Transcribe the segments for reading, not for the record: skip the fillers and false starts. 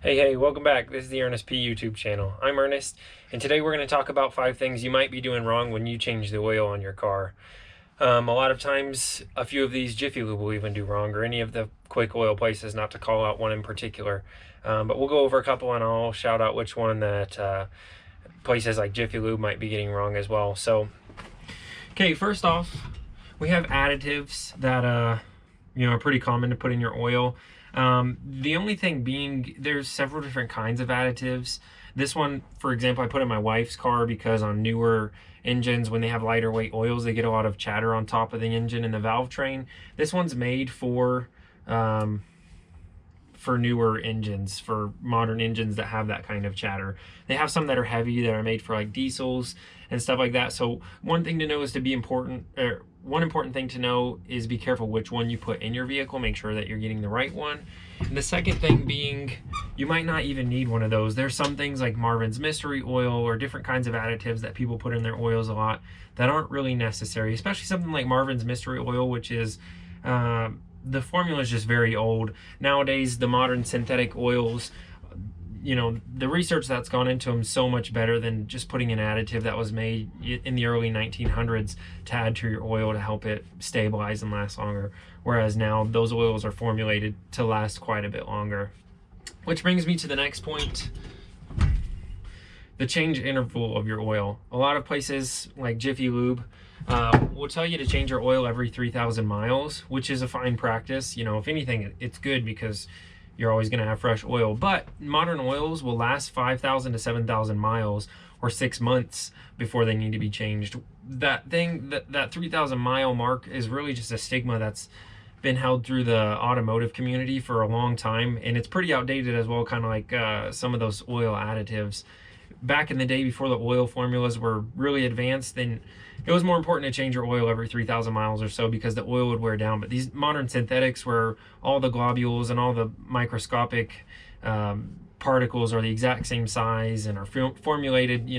Hey, welcome back. This is the Ernest P YouTube channel. I'm Ernest, and today we're going to talk about 5 things you might be doing wrong when you change the oil on your car. A lot of times, a few of these Jiffy Lube will even do wrong, or any of the quick oil places, not to call out one in particular. But we'll go over a couple, and I'll shout out which one that places like Jiffy Lube might be getting wrong as well. So, okay, first off, we have additives that are pretty common to put in your oil. The only thing being, there's several different kinds of additives. This one, for example, I put in my wife's car because on newer engines, when they have lighter weight oils, they get a lot of chatter on top of the engine and the valve train. This one's made for newer engines, for modern engines that have that kind of chatter. They have some that are heavy that are made for like diesels and stuff like that. So one thing to know is one important thing to know is be careful which one you put in your vehicle. Make sure that you're getting the right one. And the second thing being, you might not even need one of those. There's some things like Marvin's Mystery Oil or different kinds of additives that people put in their oils a lot that aren't really necessary, especially something like Marvin's Mystery Oil, which is the formula is just very old. Nowadays, the modern synthetic oils, the research that's gone into them is so much better than just putting an additive that was made in the early 1900s to add to your oil to help it stabilize and last longer. Whereas now those oils are formulated to last quite a bit longer. Which brings me to the next point, the change interval of your oil. A lot of places like Jiffy Lube will tell you to change your oil every 3,000 miles, which is a fine practice. If anything, it's good because you're always going to have fresh oil. But modern oils will last 5,000 to 7,000 miles or 6 months before they need to be changed. That 3,000 mile mark is really just a stigma that's been held through the automotive community for a long time, and it's pretty outdated as well, kind of like some of those oil additives. Back in the day, before the oil formulas were really advanced, then it was more important to change your oil every 3,000 miles or so because the oil would wear down. But these modern synthetics, where all the globules and all the microscopic particles are the exact same size and are formulated,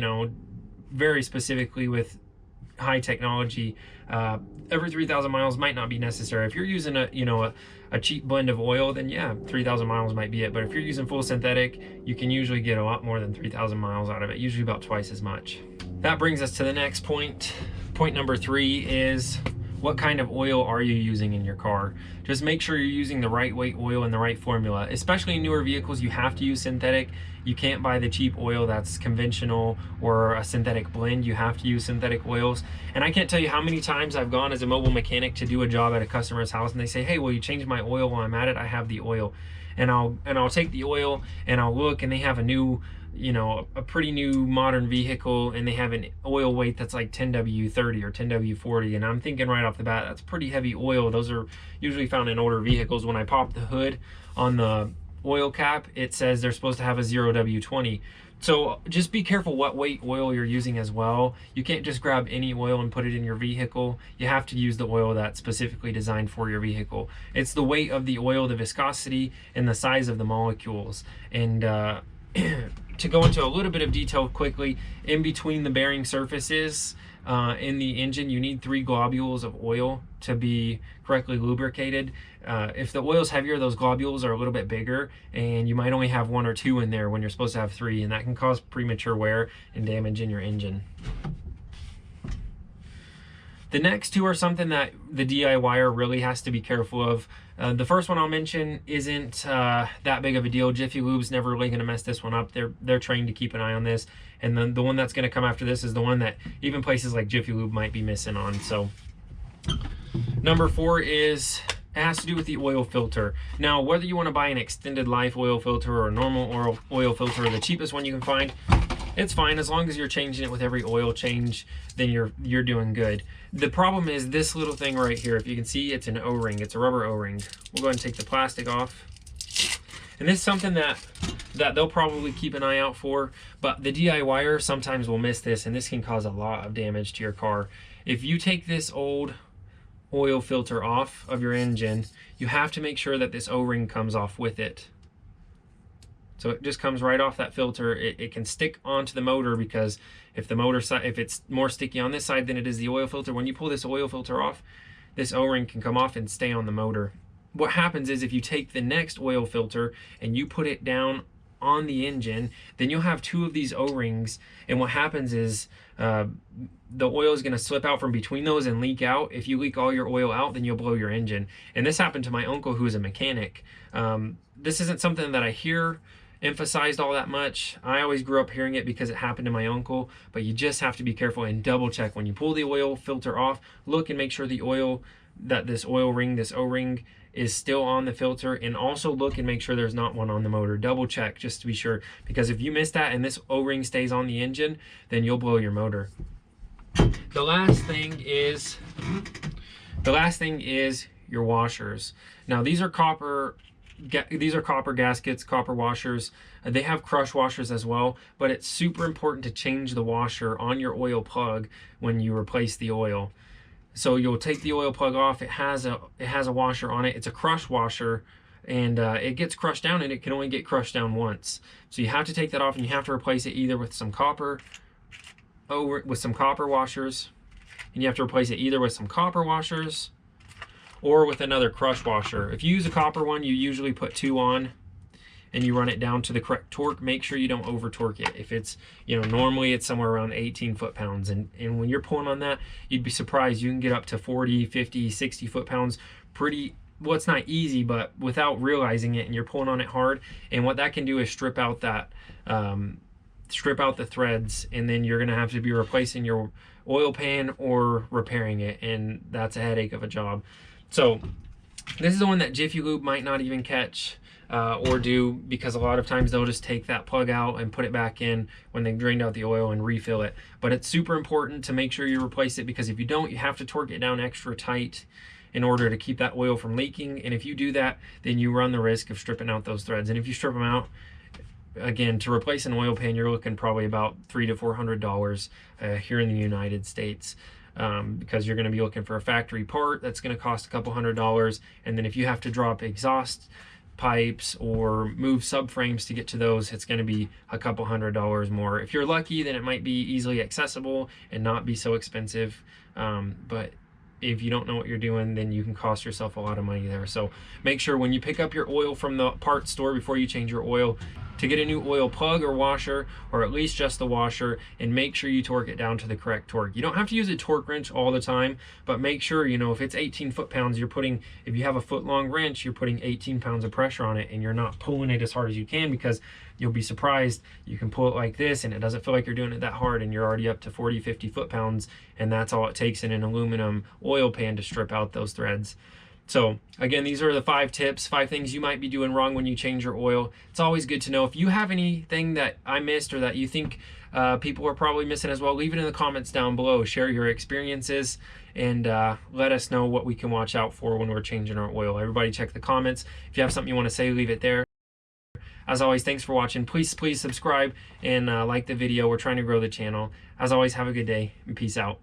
very specifically with high technology, every 3,000 miles might not be necessary. If you're using a cheap blend of oil, then yeah, 3,000 miles might be it. But if you're using full synthetic, you can usually get a lot more than 3,000 miles out of it, usually about twice as much. That brings us to the next point. Point number 3 is, what kind of oil are you using in your car? Just make sure you're using the right weight oil and the right formula. Especially in newer vehicles, you have to use synthetic. You can't buy the cheap oil that's conventional or a synthetic blend. You have to use synthetic oils. And I can't tell you how many times I've gone as a mobile mechanic to do a job at a customer's house and they say, hey, will you change my oil while I'm at it? I have the oil. And I'll take the oil and I'll look, and they have a new, a pretty new modern vehicle, and they have an oil weight that's like 10W30 or 10W40, and I'm thinking right off the bat, that's pretty heavy oil. Those are usually found in older vehicles. When I pop the hood on the oil cap, it says they're supposed to have a 0W20. So just be careful what weight oil you're using as well. You can't just grab any oil and put it in your vehicle. You have to use the oil that's specifically designed for your vehicle. It's the weight of the oil, the viscosity, and the size of the molecules. And to go into a little bit of detail quickly, in between the bearing surfaces in the engine, you need 3 globules of oil to be correctly lubricated. If the oil's heavier, those globules are a little bit bigger, and you might only have 1 or 2 in there when you're supposed to have 3, and that can cause premature wear and damage in your engine. The next 2 are something that the DIYer really has to be careful of. The first one I'll mention isn't that big of a deal. Jiffy Lube's never really going to mess this one up. They're trained to keep an eye on this. And then the one that's going to come after this is the one that even places like Jiffy Lube might be missing on. So number 4 is, it has to do with the oil filter. Now, whether you want to buy an extended life oil filter or a normal oil filter, or the cheapest one you can find, it's fine. As long as you're changing it with every oil change, then you're doing good. The problem is this little thing right here. If you can see, it's an O-ring. It's a rubber O-ring. We'll go ahead and take the plastic off. And this is something that they'll probably keep an eye out for, but the DIYer sometimes will miss this, and this can cause a lot of damage to your car. If you take this old oil filter off of your engine, you have to make sure that this O-ring comes off with it. So it just comes right off that filter. It can stick onto the motor, because if the motor side, if it's more sticky on this side than it is the oil filter, when you pull this oil filter off, this O-ring can come off and stay on the motor. What happens is, if you take the next oil filter and you put it down on the engine, then you'll have two of these O-rings, and what happens is the oil is going to slip out from between those and leak out. If you leak all your oil out, then you'll blow your engine. And this happened to my uncle, who is a mechanic. This isn't something that I hear emphasized all that much. I always grew up hearing it because it happened to my uncle, but you just have to be careful and double check when you pull the oil filter off. Look and make sure the oil, that this oil ring, this O-ring, is still on the filter, and also look and make sure there's not one on the motor. Double check just to be sure, because if you miss that and this O-ring stays on the engine, then you'll blow your motor. The last thing is your washers. Now these are copper gaskets, copper washers. They have crush washers as well, but it's super important to change the washer on your oil plug when you replace the oil. So you'll take the oil plug off. It has a washer on it. It's a crush washer, and it gets crushed down, and it can only get crushed down once. So you have to take that off, and you have to replace it either with some copper washers, and you have to replace it either with some copper washers or with another crush washer. If you use a copper one, you usually put 2 on and you run it down to the correct torque. Make sure you don't over torque it. If it's, normally it's somewhere around 18 foot-pounds, and when you're pulling on that, you'd be surprised. You can get up to 40, 50, 60 foot-pounds pretty, well, it's not easy, but without realizing it, and you're pulling on it hard. And what that can do is strip out that strip out the threads, and then you're going to have to be replacing your oil pan or repairing it, and that's a headache of a job. So this is the one that Jiffy Lube might not even catch or do, because a lot of times they'll just take that plug out and put it back in when they've drained out the oil and refill it. But it's super important to make sure you replace it, because if you don't, you have to torque it down extra tight in order to keep that oil from leaking. And if you do that, then you run the risk of stripping out those threads. And if you strip them out, again, to replace an oil pan, you're looking probably about $300 to $400 here in the United States, because you're going to be looking for a factory part that's going to cost a couple $100, and then if you have to drop exhaust pipes or move subframes to get to those, it's going to be a couple $100 more. If you're lucky, then it might be easily accessible and not be so expensive, but if you don't know what you're doing, then you can cost yourself a lot of money there. So make sure when you pick up your oil from the parts store, before you change your oil, to get a new oil plug or washer, or at least just the washer, and make sure you torque it down to the correct torque. You don't have to use a torque wrench all the time, but make sure, if it's 18 foot-pounds, if you have a foot-long wrench, you're putting 18 pounds of pressure on it, and you're not pulling it as hard as you can, because you'll be surprised. You can pull it like this, and it doesn't feel like you're doing it that hard, and you're already up to 40, 50 foot-pounds, and that's all it takes in an aluminum oil pan to strip out those threads. So again, these are the 5 tips, 5 things you might be doing wrong when you change your oil. It's always good to know. If you have anything that I missed, or that you think people are probably missing as well, leave it in the comments down below. Share your experiences, and let us know what we can watch out for when we're changing our oil. Everybody check the comments. If you have something you want to say, leave it there. As always, thanks for watching. Please subscribe and like the video. We're trying to grow the channel. As always, have a good day, and peace out.